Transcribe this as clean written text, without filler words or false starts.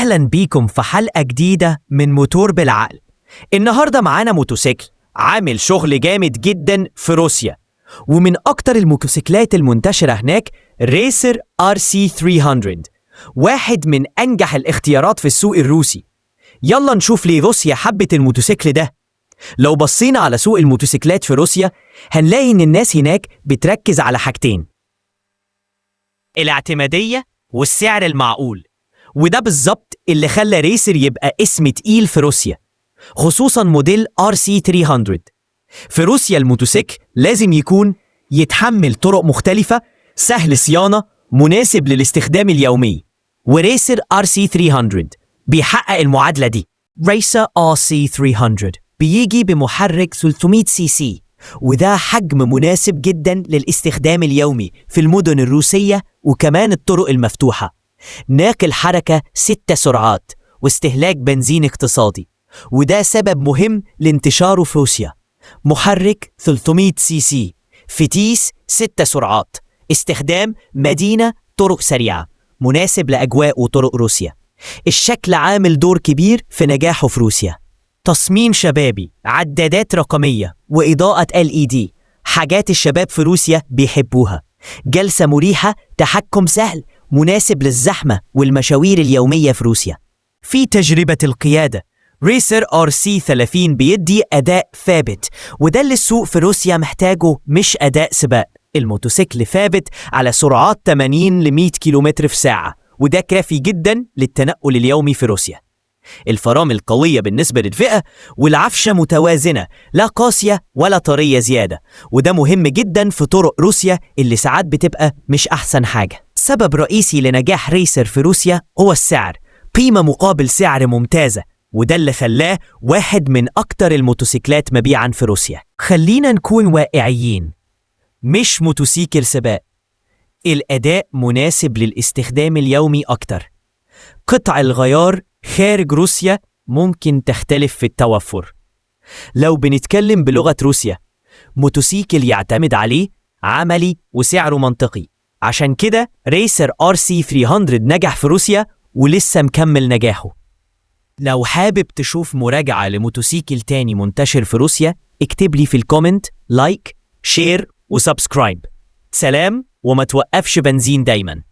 أهلا بيكم في حلقة جديدة من موتور بالعقل. النهاردة معانا موتوسيكل عامل شغل جامد جدا في روسيا، ومن أكتر الموتوسيكلات المنتشرة هناك ريسر RC300، واحد من أنجح الاختيارات في السوق الروسي. يلا نشوف ليه روسيا حبت الموتوسيكل ده. لو بصينا على سوق الموتوسيكلات في روسيا هنلاقي إن الناس هناك بتركز على حاجتين: الاعتمادية والسعر المعقول، وده بالظبط اللي خلى ريسر يبقى اسم تقيل في روسيا، خصوصا موديل RC300. في روسيا الموتوسيكل لازم يكون يتحمل طرق مختلفة، سهل صيانة، مناسب للاستخدام اليومي، وريسر RC300 بيحقق المعادلة دي. ريسر RC300 بيجي بمحرك 300 سي سي، وده حجم مناسب جدا للاستخدام اليومي في المدن الروسية وكمان الطرق المفتوحة. ناقل حركة 6 سرعات واستهلاك بنزين اقتصادي، وده سبب مهم لانتشاره في روسيا. محرك 300 سي سي، فتيس 6 سرعات، استخدام مدينة، طرق سريعة، مناسب لأجواء وطرق روسيا. الشكل عامل دور كبير في نجاحه في روسيا. تصميم شبابي، عدادات رقمية، وإضاءة LED، حاجات الشباب في روسيا بيحبوها. جلسة مريحة، تحكم سهل، مناسب للزحمة والمشاوير اليومية في روسيا. في تجربة القيادة، ريسر RC30 بيدي أداء ثابت، وده اللي السوق في روسيا محتاجه، مش أداء سباق. الموتوسيكل ثابت على سرعات 80 ل 100 كيلومتر في ساعة، وده كافي جدا للتنقل اليومي في روسيا. الفرامل قوية بالنسبة للفئة، والعفشة متوازنة، لا قاسية ولا طرية زيادة، وده مهم جدا في طرق روسيا اللي ساعات بتبقى مش أحسن حاجة. سبب رئيسي لنجاح ريسر في روسيا هو السعر، قيمة مقابل سعر ممتازة، وده اللي خلاه واحد من أكتر الموتوسيكلات مبيعا في روسيا. خلينا نكون واقعيين، مش موتوسيكل سباق. الأداء مناسب للاستخدام اليومي أكتر. قطع الغيار خارج روسيا ممكن تختلف في التوفر. لو بنتكلم بلغة روسيا، موتوسيكل يعتمد عليه عملي وسعره منطقي. عشان كده ريسر RC300 نجح في روسيا ولسه مكمل نجاحه. لو حابب تشوف مراجعة لموتوسيكل تاني منتشر في روسيا، اكتب لي في الكومنت لايك، شير وسبسكرايب. سلام، وما توقفش بنزين دايما.